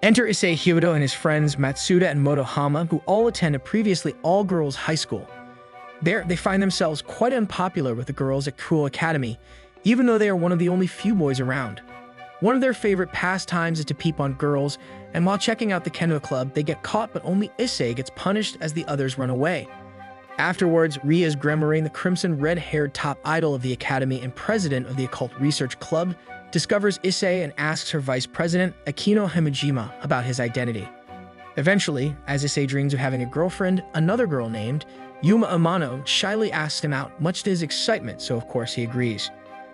Enter Issei Hyodo and his friends Matsuda and Motohama, who all attend a previously all-girls high school. There, they find themselves quite unpopular with the girls at Cruel Academy, even though they are one of the only few boys around. One of their favorite pastimes is to peep on girls, and while checking out the kendo club, they get caught, but only Issei gets punished as the others run away. Afterwards, Ria's Gremoraine, the crimson red-haired top idol of the academy and president of the occult research club, discovers Issei and asks her vice president, Akino Himejima, about his identity. Eventually, as Issei dreams of having a girlfriend, another girl named Yuma Amano shyly asks him out, much to his excitement, so of course he agrees.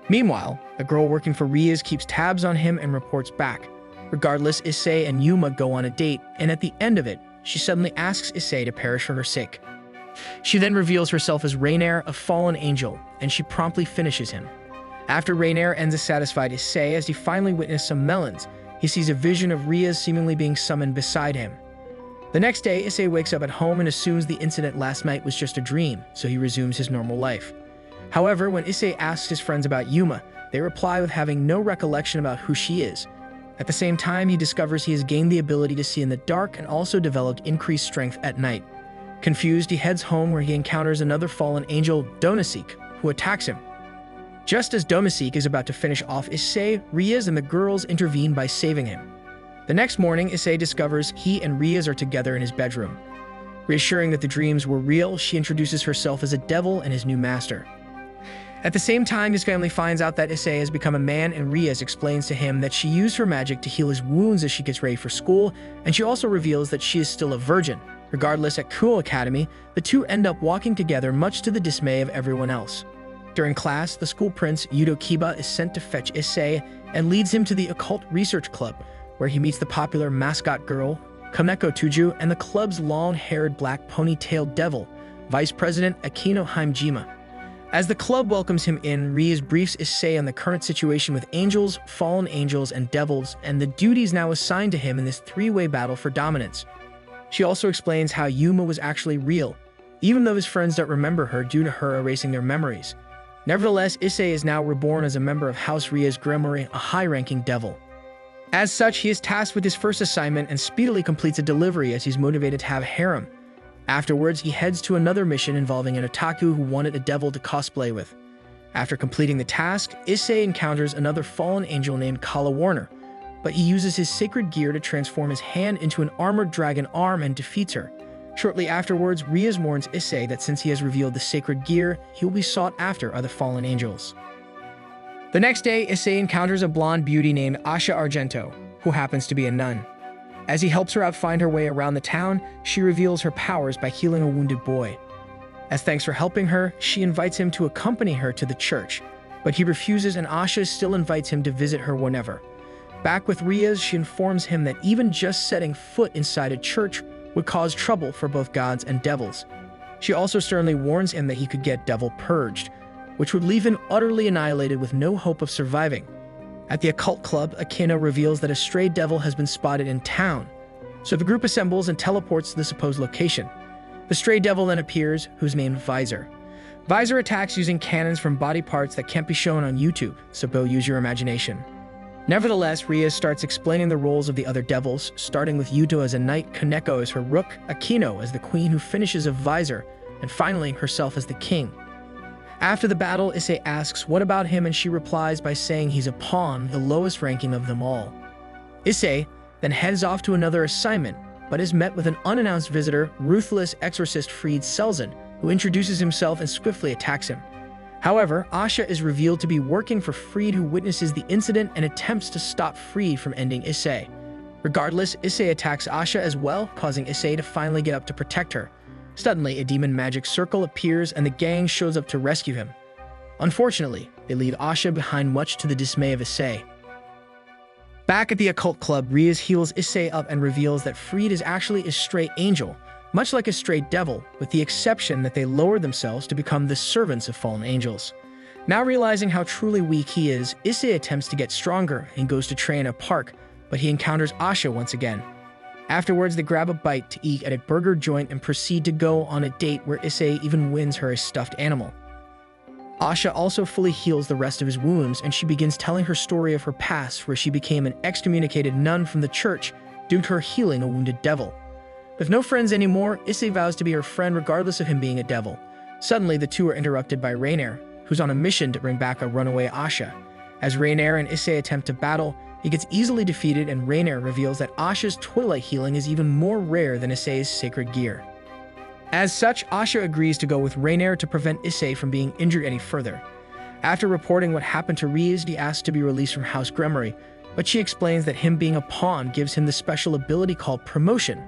Meanwhile, a girl working for Ria's keeps tabs on him and reports back. Regardless, Issei and Yuma go on a date, and at the end of it, she suddenly asks Issei to perish for her sake. She then reveals herself as Rainier, a fallen angel, and she promptly finishes him. After Rainier ends a satisfied Issei as he finally witnessed some melons, he sees a vision of Ria's seemingly being summoned beside him. The next day, Issei wakes up at home and assumes the incident last night was just a dream, so he resumes his normal life. However, when Issei asks his friends about Yuma, they reply with having no recollection about who she is. At the same time, he discovers he has gained the ability to see in the dark and also developed increased strength at night. Confused, he heads home where he encounters another fallen angel, Donasik, who attacks him. Just as Donasik is about to finish off Issei, Rias and the girls intervene by saving him. The next morning, Issei discovers he and Rias are together in his bedroom. Reassuring that the dreams were real, she introduces herself as a devil and his new master. At the same time, his family finds out that Issei has become a man, and Rias explains to him that she used her magic to heal his wounds as she gets ready for school, and she also reveals that she is still a virgin. Regardless, at Cruel Academy, the two end up walking together much to the dismay of everyone else. During class, the school prince, Yudo Kiba, is sent to fetch Issei and leads him to the occult research club, where he meets the popular mascot girl, Kaneko Tuju, and the club's long-haired black ponytailed devil, Vice President Akino Himejima. As the club welcomes him in, Rias briefs Issei on the current situation with angels, fallen angels, and devils, and the duties now assigned to him in this three-way battle for dominance. She also explains how Yuma was actually real, even though his friends don't remember her due to her erasing their memories. Nevertheless, Issei is now reborn as a member of House Ria's Gremoraine, a high-ranking devil. As such, he is tasked with his first assignment and speedily completes a delivery as he's motivated to have a harem. Afterwards, he heads to another mission involving an otaku who wanted a devil to cosplay with. After completing the task, Issei encounters another fallen angel named Kala Warner, but he uses his sacred gear to transform his hand into an armored dragon arm and defeats her. Shortly afterwards, Rias warns Issei that since he has revealed the sacred gear, he will be sought after by the fallen angels. The next day, Issei encounters a blonde beauty named Asha Argento, who happens to be a nun. As he helps her out find her way around the town, she reveals her powers by healing a wounded boy. As thanks for helping her, she invites him to accompany her to the church, but he refuses and Asha still invites him to visit her whenever. Back with Rias, she informs him that even just setting foot inside a church would cause trouble for both gods and devils. She also sternly warns him that he could get devil purged, which would leave him utterly annihilated with no hope of surviving. At the occult club, Akino reveals that a stray devil has been spotted in town, so the group assembles and teleports to the supposed location. The stray devil then appears, who's named Visor. Visor attacks using cannons from body parts that can't be shown on YouTube, so go use your imagination. Nevertheless, Rias starts explaining the roles of the other devils, starting with Yuto as a knight, Kaneko as her rook, Akino as the queen who finishes a Visor, and finally herself as the king. After the battle, Issei asks what about him, and she replies by saying he's a pawn, the lowest ranking of them all. Issei then heads off to another assignment, but is met with an unannounced visitor, ruthless exorcist Fried Selzen, who introduces himself and swiftly attacks him. However, Asha is revealed to be working for Fried, who witnesses the incident and attempts to stop Fried from ending Issei. Regardless, Issei attacks Asha as well, causing Issei to finally get up to protect her. Suddenly, a demon magic circle appears and the gang shows up to rescue him. Unfortunately, they leave Asha behind much to the dismay of Issei. Back at the occult club, Rias heals Issei up and reveals that Fried is actually a stray angel, much like a stray devil, with the exception that they lowered themselves to become the servants of fallen angels. Now realizing how truly weak he is, Issei attempts to get stronger and goes to train at a park, but he encounters Asha once again. Afterwards, they grab a bite to eat at a burger joint and proceed to go on a date where Issei even wins her a stuffed animal. Asha also fully heals the rest of his wounds, and she begins telling her story of her past, where she became an excommunicated nun from the church due to her healing a wounded devil. With no friends anymore, Issei vows to be her friend regardless of him being a devil. Suddenly, the two are interrupted by Rainier, who's on a mission to bring back a runaway Asha. As Rainier and Issei attempt to battle, he gets easily defeated, and Rainier reveals that Asha's twilight healing is even more rare than Issei's sacred gear. As such, Asha agrees to go with Rainier to prevent Issei from being injured any further. After reporting what happened to Riaz, he asks to be released from House Gremory, but she explains that him being a pawn gives him the special ability called promotion,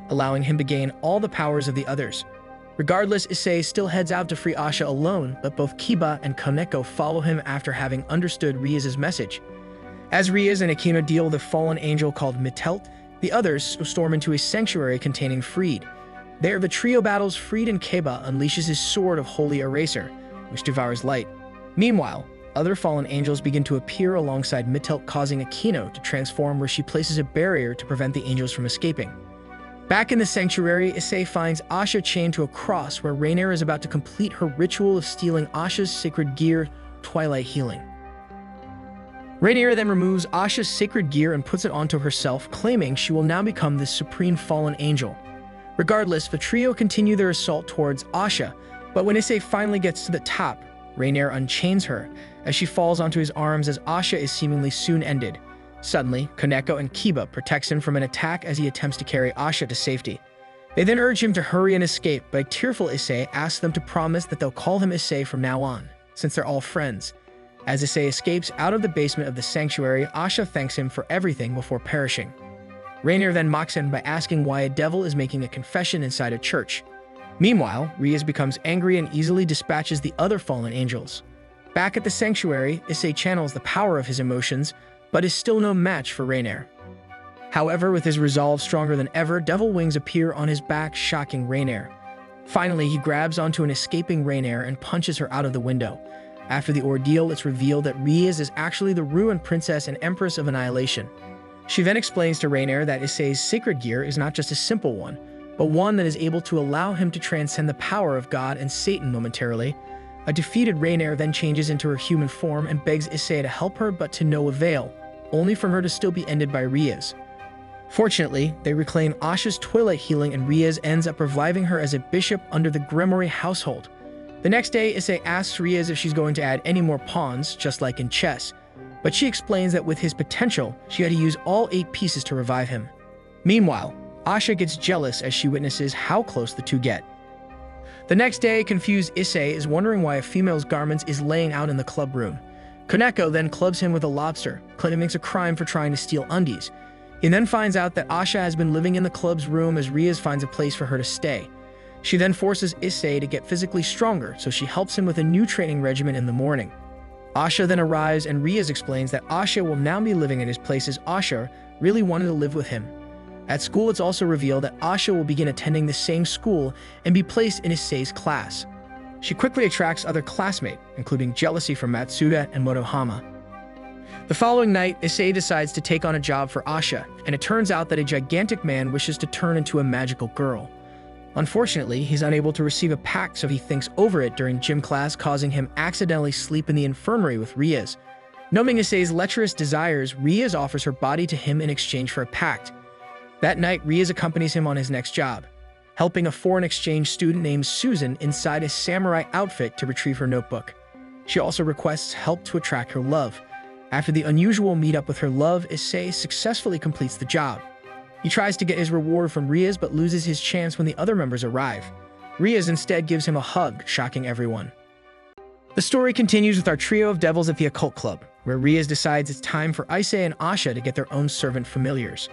allowing him to gain all the powers of the others. Regardless, Issei still heads out to free Asha alone, but both Kiba and Koneko follow him after having understood Riaz's message. As Riaz and Akino deal with a fallen angel called Mitelt, the others storm into a sanctuary containing Freed. There, the trio battles Freed, and Kiba unleashes his sword of Holy Eraser, which devours light. Meanwhile, other fallen angels begin to appear alongside Mitelt, causing Akino to transform, where she places a barrier to prevent the angels from escaping. Back in the sanctuary, Issei finds Asha chained to a cross, where Rainier is about to complete her ritual of stealing Asha's sacred gear, Twilight Healing. Rainier then removes Asha's sacred gear and puts it onto herself, claiming she will now become the supreme fallen angel. Regardless, the trio continue their assault towards Asha, but when Issei finally gets to the top, Rainier unchains her as she falls onto his arms, as Asha is seemingly soon ended. Suddenly, Koneko and Kiba protects him from an attack as he attempts to carry Asha to safety. They then urge him to hurry and escape, but a tearful Issei asks them to promise that they'll call him Issei from now on, since they're all friends. As Issei escapes out of the basement of the sanctuary, Asha thanks him for everything before perishing. Rainier then mocks him by asking why a devil is making a confession inside a church. Meanwhile, Riaz becomes angry and easily dispatches the other fallen angels. Back at the sanctuary, Issei channels the power of his emotions, but is still no match for Rainier. However, with his resolve stronger than ever, devil wings appear on his back, shocking Rainier. Finally, he grabs onto an escaping Rainier and punches her out of the window. After the ordeal, it's revealed that Riaz is actually the ruined princess and empress of Annihilation. She then explains to Rainier that Issei's sacred gear is not just a simple one, but one that is able to allow him to transcend the power of God and Satan momentarily. A defeated Rainier then changes into her human form and begs Issei to help her, but to no avail, only for her to still be ended by Riaz. Fortunately, they reclaim Asha's Twilight Healing, and Riaz ends up reviving her as a bishop under the Gremory household. The next day, Issei asks Riaz if she's going to add any more pawns, just like in chess, but she explains that with his potential, she had to use all 8 pieces to revive him. Meanwhile, Asha gets jealous as she witnesses how close the two get. The next day, confused Issei is wondering why a female's garments is laying out in the club room. Koneko then clubs him with a lobster, claiming it's a crime for trying to steal undies. He then finds out that Asha has been living in the club's room as Riaz finds a place for her to stay. She then forces Issei to get physically stronger, so she helps him with a new training regimen in the morning. Asha then arrives, and Riaz explains that Asha will now be living in his place, as Asha really wanted to live with him. At school, it's also revealed that Asha will begin attending the same school and be placed in Issei's class. She quickly attracts other classmates, including jealousy from Matsuda and Motohama. The following night, Issei decides to take on a job for Asha, and it turns out that a gigantic man wishes to turn into a magical girl. Unfortunately, he's unable to receive a pact, so he thinks over it during gym class, causing him accidentally sleep in the infirmary with Riaz. Knowing Issei's lecherous desires, Riaz offers her body to him in exchange for a pact. That night, Riaz accompanies him on his next job, helping a foreign exchange student named Susan inside a samurai outfit to retrieve her notebook. She also requests help to attract her love. After the unusual meetup with her love, Issei successfully completes the job. He tries to get his reward from Riaz, but loses his chance when the other members arrive. Riaz instead gives him a hug, shocking everyone. The story continues with our trio of devils at the occult club, where Riaz decides it's time for Issei and Asha to get their own servant familiars.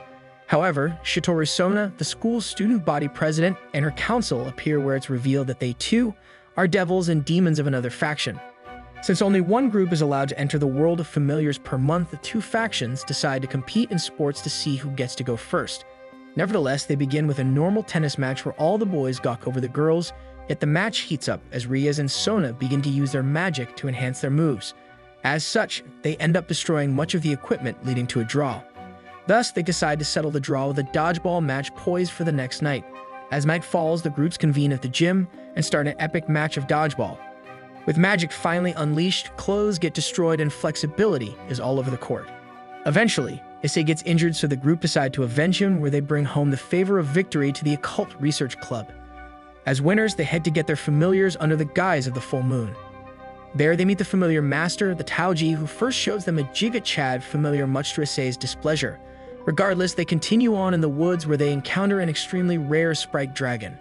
However, Shitoru Sona, the school's student body president, and her council appear, where it's revealed that they too are devils and demons of another faction. Since only one group is allowed to enter the world of familiars per month, the 2 factions decide to compete in sports to see who gets to go first. Nevertheless, they begin with a normal tennis match where all the boys gawk over the girls, yet the match heats up as Riaz and Sona begin to use their magic to enhance their moves. As such, they end up destroying much of the equipment, leading to a draw. Thus, they decide to settle the draw with a dodgeball match poised for the next night. As night falls, the groups convene at the gym and start an epic match of dodgeball. With magic finally unleashed, clothes get destroyed and flexibility is all over the court. Eventually, Issei gets injured, so the group decide to avenge him, where they bring home the favor of victory to the Occult Research Club. As winners, they head to get their familiars under the guise of the full moon. There, they meet the familiar master, the Taoji, who first shows them a Giga Chad familiar, much to Issei's displeasure. Regardless, they continue on in the woods, where they encounter an extremely rare sprite dragon.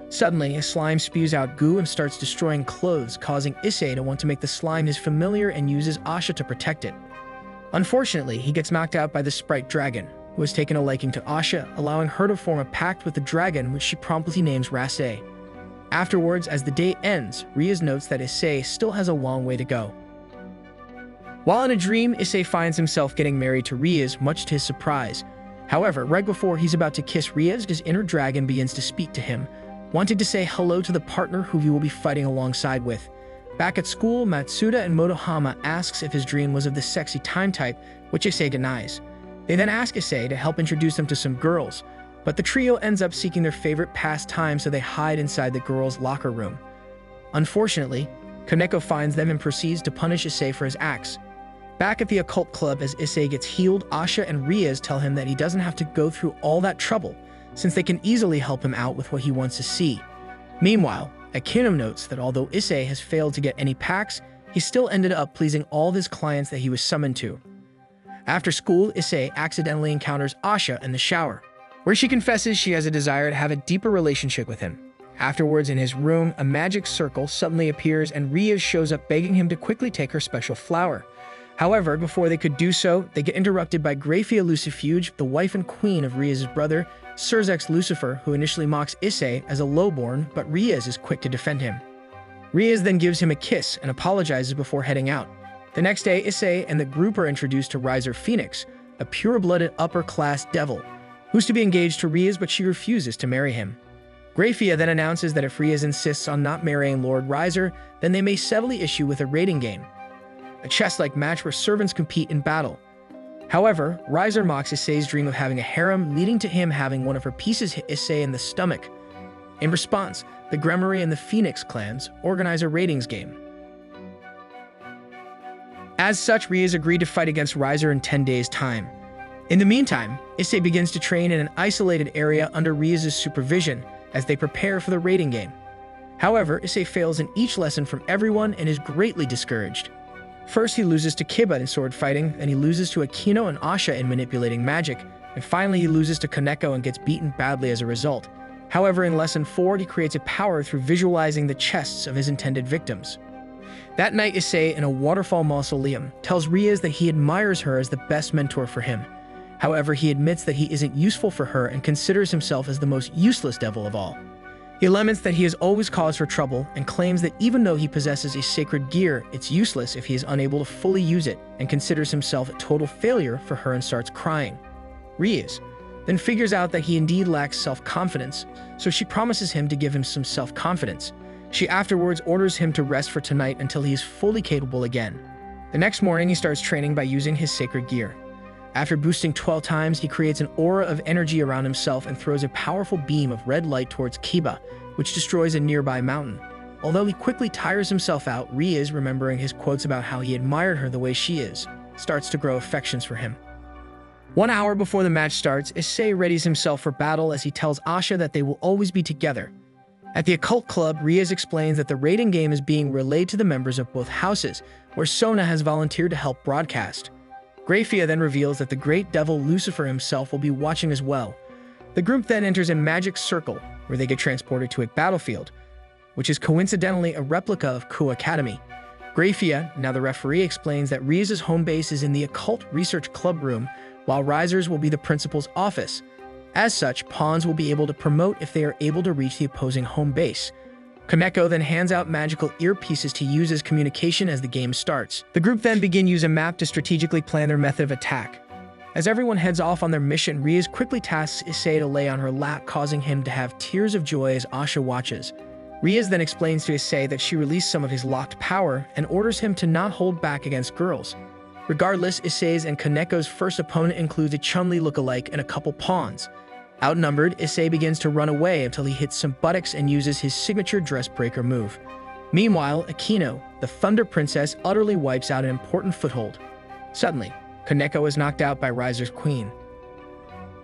Suddenly, a slime spews out goo and starts destroying clothes, causing Issei to want to make the slime his familiar and uses Asha to protect it. Unfortunately, he gets knocked out by the sprite dragon, who has taken a liking to Asha, allowing her to form a pact with the dragon, which she promptly names Rasei. Afterwards, as the day ends, Rias notes that Issei still has a long way to go. While in a dream, Issei finds himself getting married to Rias, much to his surprise. However, right before he's about to kiss Rias, his inner dragon begins to speak to him, wanting to say hello to the partner who he will be fighting alongside with. Back at school, Matsuda and Motohama asks if his dream was of the sexy time type, which Issei denies. They then ask Issei to help introduce them to some girls, but the trio ends up seeking their favorite pastime, so they hide inside the girls' locker room. Unfortunately, Kaneko finds them and proceeds to punish Issei for his acts. Back at the occult club, as Issei gets healed, Asha and Rias tell him that he doesn't have to go through all that trouble, since they can easily help him out with what he wants to see. Meanwhile, Akino notes that although Issei has failed to get any packs, he still ended up pleasing all of his clients that he was summoned to. After school, Issei accidentally encounters Asha in the shower, where she confesses she has a desire to have a deeper relationship with him. Afterwards, in his room, a magic circle suddenly appears and Rias shows up, begging him to quickly take her special flower. However, before they could do so, they get interrupted by Graphia Lucifuge, the wife and queen of Rias' brother, Surzex Lucifer, who initially mocks Issei as a lowborn, but Rias is quick to defend him. Rias then gives him a kiss and apologizes before heading out. The next day, Issei and the group are introduced to Riser Phoenix, a pure-blooded upper-class devil, who's to be engaged to Rias, but she refuses to marry him. Graphia then announces that if Rias insists on not marrying Lord Riser, then they may settle the issue with a rating game, a chess-like match where servants compete in battle. However, Riser mocks Issei's dream of having a harem, leading to him having one of her pieces hit Issei in the stomach. In response, the Gremory and the Phoenix clans organize a ratings game. As such, Rias agreed to fight against Riser in 10 days' time. In the meantime, Issei begins to train in an isolated area under Rias' supervision as they prepare for the rating game. However, Issei fails in each lesson from everyone and is greatly discouraged. First, he loses to Kiba in sword fighting, then he loses to Akino and Asha in manipulating magic, and finally he loses to Kaneko and gets beaten badly as a result. However, in Lesson 4, he creates a power through visualizing the chests of his intended victims. That night, Issei, in a waterfall mausoleum, tells Rias that he admires her as the best mentor for him. However, he admits that he isn't useful for her and considers himself as the most useless devil of all. He laments that he has always caused her trouble and claims that even though he possesses a sacred gear, it's useless if he is unable to fully use it, and considers himself a total failure for her and starts crying. Rias then figures out that he indeed lacks self-confidence, so she promises him to give him some self-confidence. She afterwards orders him to rest for tonight until he is fully capable again. The next morning, he starts training by using his sacred gear. After boosting 12 times, he creates an aura of energy around himself and throws a powerful beam of red light towards Kiba, which destroys a nearby mountain. Although he quickly tires himself out, Rias, remembering his quotes about how he admired her the way she is, starts to grow affections for him. 1 hour before the match starts, Issei readies himself for battle as he tells Asha that they will always be together. At the occult club, Rias explains that the rating game is being relayed to the members of both houses, where Sona has volunteered to help broadcast. Graphia then reveals that the great devil Lucifer himself will be watching as well. The group then enters a magic circle, where they get transported to a battlefield, which is coincidentally a replica of Ku Academy. Graphia, now the referee, explains that Rias' home base is in the Occult Research Club room, while Riser's will be the principal's office. As such, pawns will be able to promote if they are able to reach the opposing home base. Kaneko then hands out magical earpieces to use as communication as the game starts. The group then begin use a map to strategically plan their method of attack. As everyone heads off on their mission, Rias quickly tasks Issei to lay on her lap, causing him to have tears of joy as Asha watches. Rias then explains to Issei that she released some of his locked power and orders him to not hold back against girls. Regardless, Issei's and Kaneko's first opponent includes a Chun-Li lookalike and a couple pawns. Outnumbered, Issei begins to run away until he hits some buttocks and uses his signature dress breaker move. Meanwhile, Akino, the Thunder Princess, utterly wipes out an important foothold. Suddenly, Kaneko is knocked out by Riser's queen.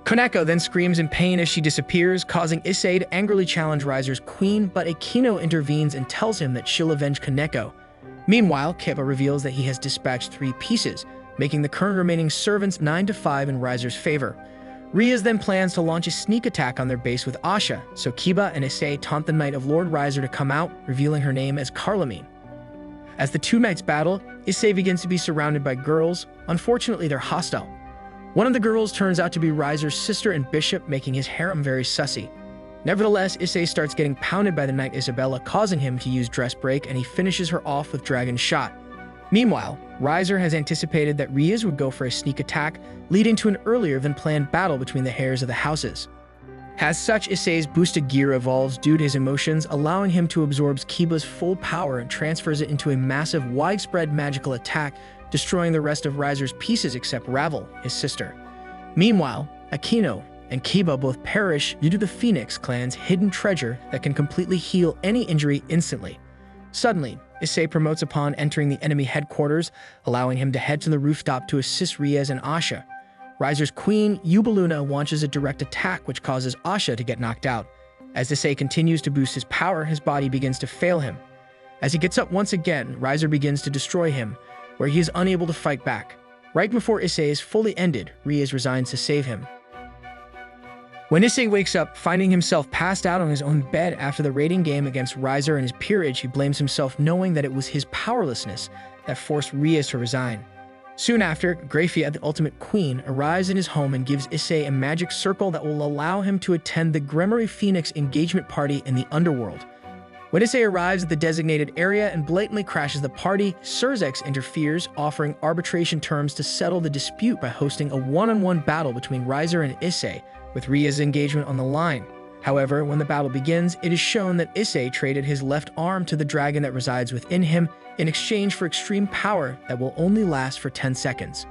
Kaneko then screams in pain as she disappears, causing Issei to angrily challenge Riser's queen, but Akino intervenes and tells him that she'll avenge Kaneko. Meanwhile, Kiba reveals that he has dispatched 3 pieces, making the current remaining servants 9-5 in Riser's favor. Rias then plans to launch a sneak attack on their base with Asha, so Kiba and Issei taunt the Knight of Lord Riser to come out, revealing her name as Carlamine. As the 2 knights battle, Issei begins to be surrounded by girls. Unfortunately, they're hostile. One of the girls turns out to be Riser's sister and bishop, making his harem very sussy. Nevertheless, Issei starts getting pounded by the knight Isabella, causing him to use dress break, and he finishes her off with Dragon Shot. Meanwhile, Riser has anticipated that Rias would go for a sneak attack, leading to an earlier than planned battle between the heirs of the houses. As such, Issei's boosted gear evolves due to his emotions, allowing him to absorb Kiba's full power and transfers it into a massive, widespread magical attack, destroying the rest of Riser's pieces except Ravel, his sister. Meanwhile, Akino and Kiba both perish due to the Phoenix clan's hidden treasure that can completely heal any injury instantly. Suddenly, Issei promotes upon entering the enemy headquarters, allowing him to head to the rooftop to assist Rias and Asha. Riser's queen, Yubaluna, launches a direct attack which causes Asha to get knocked out. As Issei continues to boost his power, his body begins to fail him. As he gets up once again, Riser begins to destroy him, where he is unable to fight back. Right before Issei is fully ended, Rias resigns to save him. When Issei wakes up, finding himself passed out on his own bed after the raiding game against Riser and his peerage, he blames himself, knowing that it was his powerlessness that forced Rias to resign. Soon after, Grafia, the ultimate queen, arrives in his home and gives Issei a magic circle that will allow him to attend the Gremory Phoenix engagement party in the underworld. When Issei arrives at the designated area and blatantly crashes the party, Surzex interferes, offering arbitration terms to settle the dispute by hosting a one-on-one battle between Riser and Issei, with Ria's engagement on the line. However, when the battle begins, it is shown that Issei traded his left arm to the dragon that resides within him in exchange for extreme power that will only last for 10 seconds.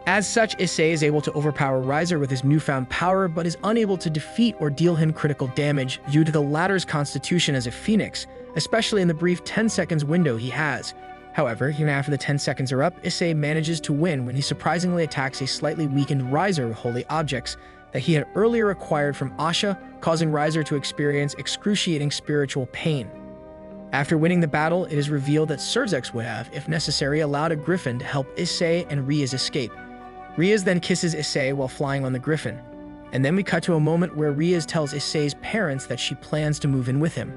As such, Issei is able to overpower Riser with his newfound power, but is unable to defeat or deal him critical damage due to the latter's constitution as a phoenix, especially in the brief 10 seconds window he has. However, even after the 10 seconds are up, Issei manages to win when he surprisingly attacks a slightly weakened Riser with holy objects that he had earlier acquired from Asha, causing Riser to experience excruciating spiritual pain. After winning the battle, it is revealed that Surzex would have, if necessary, allowed a griffin to help Issei and Rias escape. Rias then kisses Issei while flying on the griffin. And then we cut to a moment where Rias tells Issei's parents that she plans to move in with him.